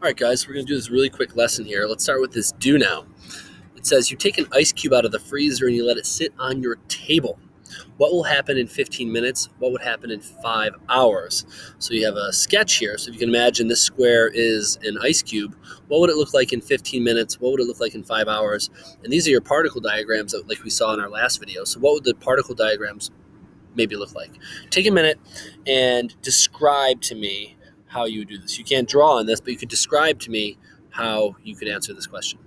All right, guys, we're going to do this really quick lesson here. Let's start with this do now. It says you take an ice cube out of the freezer and you let it sit on your table. What will happen in 15 minutes? What would happen in 5 hours? So you have a sketch here. So if you can imagine this square is an ice cube, what would it look like in 15 minutes? What would it look like in 5 hours? And these are your particle diagrams like we saw in our last video. So what would the particle diagrams maybe look like? Take a minute and describe to me how you would do this. You can't draw on this, but you could describe to me how you could answer this question.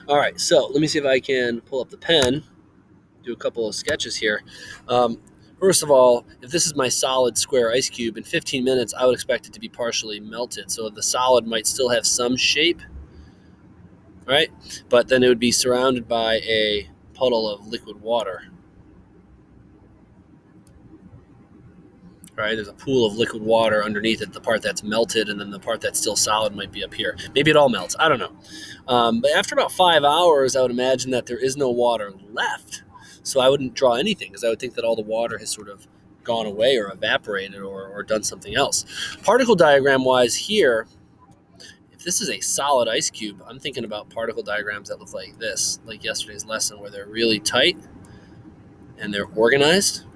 All right, so let me see if I can pull up the pen, do a couple of sketches here. First of all, if this is my solid square ice cube, in 15 minutes, I would expect it to be partially melted. So the solid might still have some shape, right? But then it would be surrounded by a puddle of liquid water. Right, there's a pool of liquid water underneath it, the part that's melted, and then the part that's still solid might be up here. Maybe it all melts. I don't know. But after about 5 hours, I would imagine that there is no water left. So I wouldn't draw anything because I would think that all the water has sort of gone away or evaporated or done something else. Particle diagram-wise here, if this is a solid ice cube, I'm thinking about particle diagrams that look like this, like yesterday's lesson, where they're really tight and they're organized.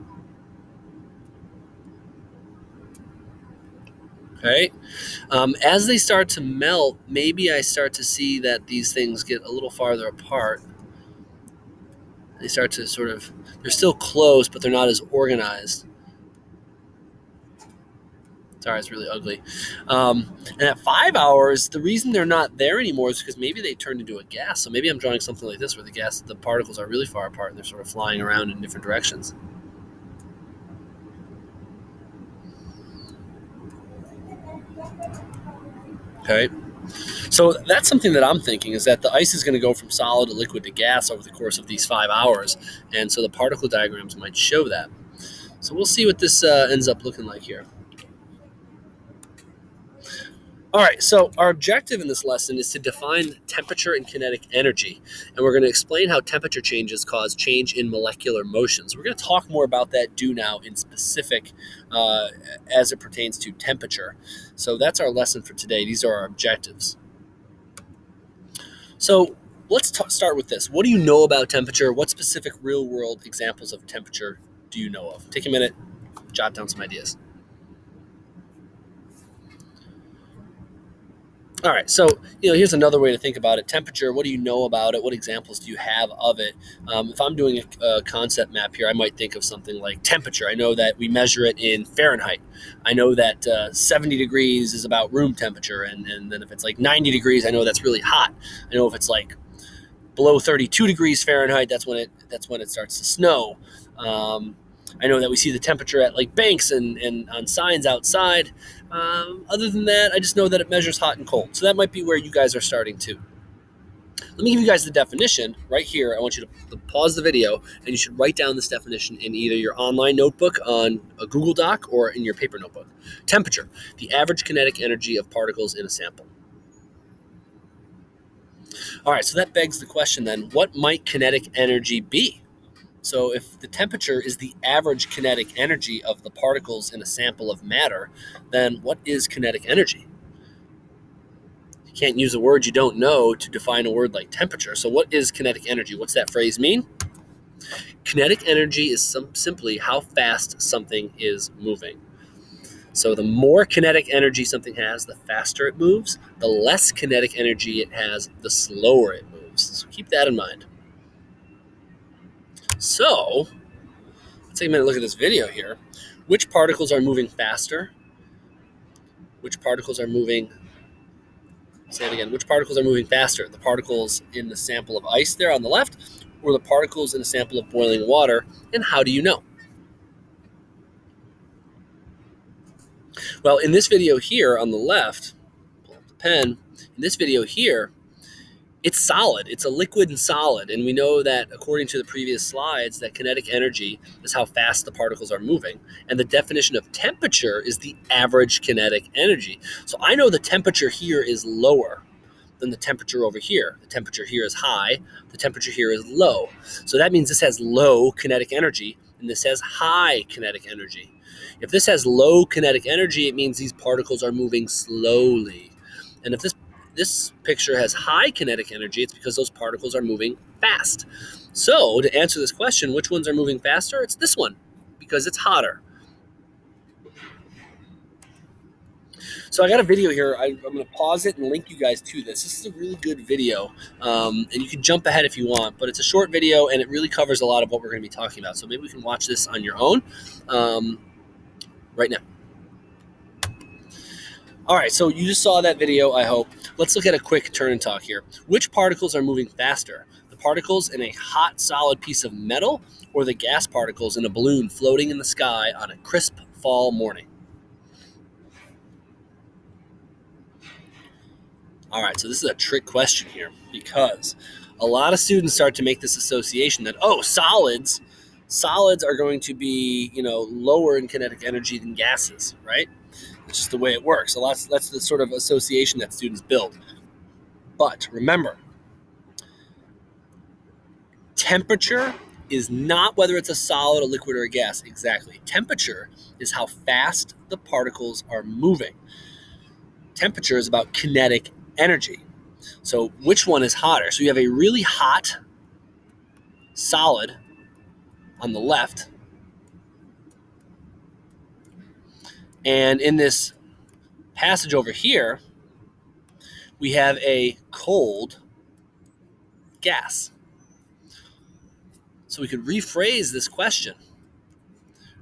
Okay. As they start to melt, maybe I start to see that these things get a little farther apart. They start to sort of, they're still close, but they're not as organized. Sorry, it's really ugly. And at 5 hours, the reason they're not there anymore is because maybe they turned into a gas. So maybe I'm drawing something like this where the particles are really far apart and they're sort of flying around in different directions. Okay, so that's something that I'm thinking is that the ice is going to go from solid to liquid to gas over the course of these 5 hours, and so the particle diagrams might show that. So we'll see what this ends up looking like here. All right, so our objective in this lesson is to define temperature and kinetic energy, and we're going to explain how temperature changes cause change in molecular motions. We're going to talk more about that do now in specific as it pertains to temperature. So that's our lesson for today. These are our objectives. So let's start with this. What do you know about temperature? What specific real-world examples of temperature do you know of? Take a minute, jot down some ideas. All right, so here's another way to think about it. Temperature, what do you know about it? What examples do you have of it? If I'm doing a concept map here, I might think of something like temperature. I know that we measure it in Fahrenheit. I know that 70 degrees is about room temperature, and then if it's like 90 degrees, I know that's really hot. I know if it's like below 32 degrees Fahrenheit, that's when it starts to snow. I know that we see the temperature at like banks and on signs outside. Other than that, I just know that it measures hot and cold. So that might be where you guys are starting too. Let me give you guys the definition right here. I want you to pause the video, and you should write down this definition in either your online notebook on a Google Doc or in your paper notebook. Temperature, the average kinetic energy of particles in a sample. All right, so that begs the question then, what might kinetic energy be? So if the temperature is the average kinetic energy of the particles in a sample of matter, then what is kinetic energy? You can't use a word you don't know to define a word like temperature. So what is kinetic energy? What's that phrase mean? Kinetic energy is simply how fast something is moving. So the more kinetic energy something has, the faster it moves. The less kinetic energy it has, the slower it moves. So keep that in mind. So let's take a minute and look at this video here. Which particles are moving faster? Which particles are moving, say it again, which particles are moving faster? The particles in the sample of ice there on the left, or the particles in a sample of boiling water? And how do you know? Well, in this video here on the left, pull up the pen, in this video here, it's solid. It's a liquid and solid. And we know that according to the previous slides, that kinetic energy is how fast the particles are moving. And the definition of temperature is the average kinetic energy. So I know the temperature here is lower than the temperature over here. The temperature here is high. The temperature here is low. So that means this has low kinetic energy. and this has high kinetic energy. If this has low kinetic energy, it means these particles are moving slowly. And if this picture has high kinetic energy, it's because those particles are moving fast. So to answer this question, which ones are moving faster? It's this one, because it's hotter. So I got a video here. I'm going to pause it and link you guys to this. This is a really good video, and you can jump ahead if you want, but it's a short video, and it really covers a lot of what we're going to be talking about. So maybe we can watch this on your own right now. All right, so you just saw that video, I hope. Let's look at a quick turn and talk here. Which particles are moving faster? The particles in a hot, solid piece of metal, or the gas particles in a balloon floating in the sky on a crisp fall morning? All right, so this is a trick question here, because a lot of students start to make this association that, oh, solids are going to be, lower in kinetic energy than gases, right? It's just the way it works. So that's the sort of association that students build. But remember, temperature is not whether it's a solid, a liquid, or a gas. Exactly. Temperature is how fast the particles are moving. Temperature is about kinetic energy. So which one is hotter? So you have a really hot solid on the left, and in this passage over here, we have a cold gas. So we could rephrase this question,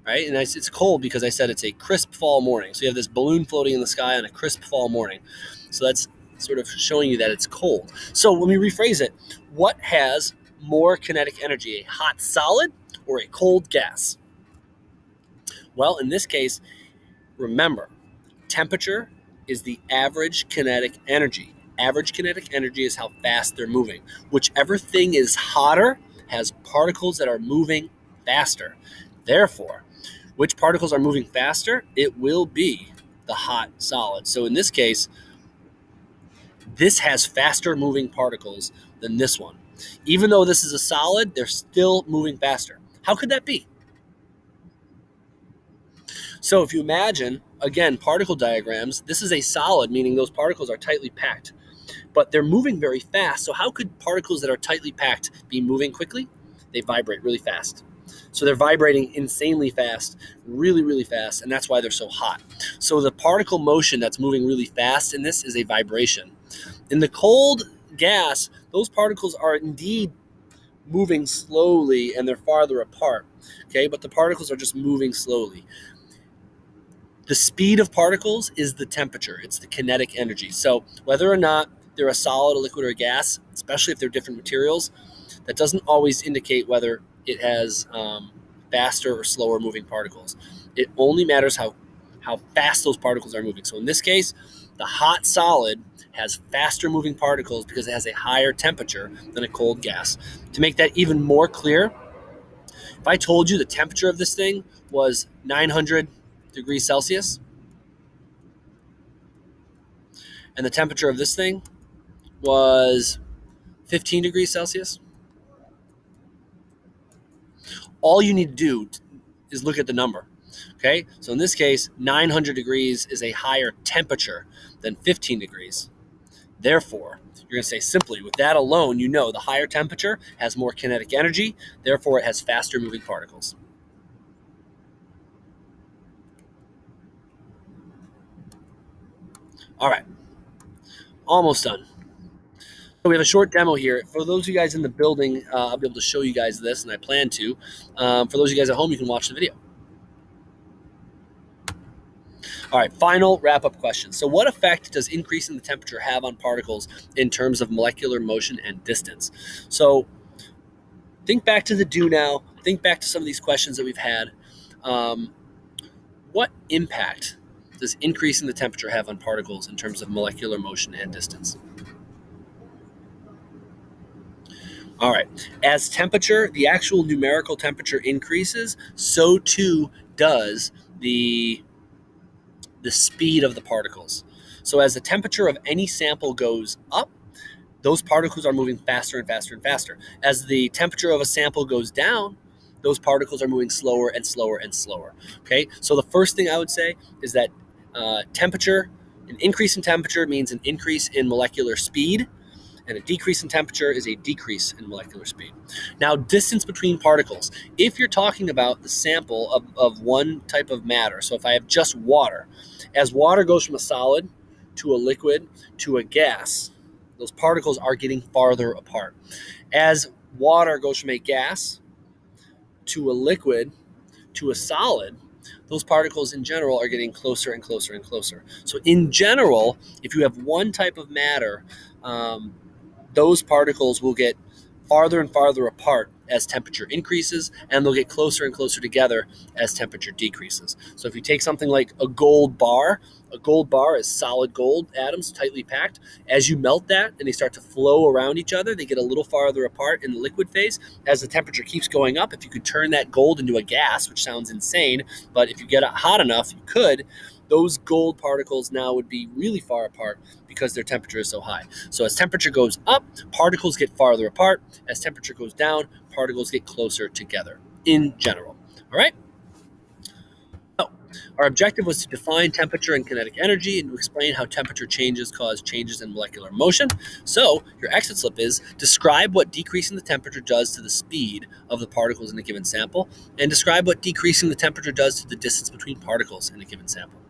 right? And it's cold because I said it's a crisp fall morning. So you have this balloon floating in the sky on a crisp fall morning. So that's sort of showing you that it's cold. So when we rephrase it, what has more kinetic energy, a hot solid or a cold gas? Well, in this case, remember, temperature is the average kinetic energy. Average kinetic energy is how fast they're moving. Whichever thing is hotter has particles that are moving faster. Therefore, which particles are moving faster? It will be the hot solid. So in this case, this has faster moving particles than this one. Even though this is a solid, they're still moving faster. How could that be? So if you imagine, again, particle diagrams, this is a solid, meaning those particles are tightly packed, but they're moving very fast. So how could particles that are tightly packed be moving quickly? They vibrate really fast. So they're vibrating insanely fast, really, really fast, and that's why they're so hot. So the particle motion that's moving really fast in this is a vibration. In the cold gas, those particles are indeed moving slowly and they're farther apart, okay? But the particles are just moving slowly. The speed of particles is the temperature. It's the kinetic energy. So whether or not they're a solid, a liquid, or a gas, especially if they're different materials, that doesn't always indicate whether it has faster or slower moving particles. It only matters how fast those particles are moving. So in this case, the hot solid has faster moving particles because it has a higher temperature than a cold gas. To make that even more clear, if I told you the temperature of this thing was 900 degrees Celsius, and the temperature of this thing was 15 degrees Celsius, all you need to do is look at the number. Okay, so in this case, 900 degrees is a higher temperature than 15 degrees. Therefore, you're going to say simply, with that alone, you know the higher temperature has more kinetic energy, therefore it has faster moving particles. All right, almost done. So we have a short demo here. For those of you guys in the building, I'll be able to show you guys this, and I plan to. For those of you guys at home, you can watch the video. All right, final wrap-up question. So what effect does increasing the temperature have on particles in terms of molecular motion and distance? So think back to the do now. Think back to some of these questions that we've had. What impact does increasing the temperature have on particles in terms of molecular motion and distance? All right, as temperature, the actual numerical temperature increases, so too does the speed of the particles. So as the temperature of any sample goes up, those particles are moving faster and faster and faster. As the temperature of a sample goes down, those particles are moving slower and slower and slower. Okay, so the first thing I would say is that temperature, an increase in temperature means an increase in molecular speed, and a decrease in temperature is a decrease in molecular speed. Now, distance between particles. If you're talking about the sample of one type of matter, so if I have just water, as water goes from a solid to a liquid to a gas, those particles are getting farther apart. As water goes from a gas to a liquid to a solid, those particles in general are getting closer and closer and closer. So in general, if you have one type of matter, those particles will get farther and farther apart as temperature increases, and they'll get closer and closer together as temperature decreases. So if you take something like a gold bar is solid gold atoms tightly packed. As you melt that and they start to flow around each other, they get a little farther apart in the liquid phase. As the temperature keeps going up, if you could turn that gold into a gas, which sounds insane, but if you get it hot enough, you could, those gold particles now would be really far apart because their temperature is so high. So as temperature goes up, particles get farther apart. As temperature goes down, particles get closer together in general. All right? So our objective was to define temperature and kinetic energy and to explain how temperature changes cause changes in molecular motion. So your exit slip is describe what decreasing the temperature does to the speed of the particles in a given sample, and describe what decreasing the temperature does to the distance between particles in a given sample.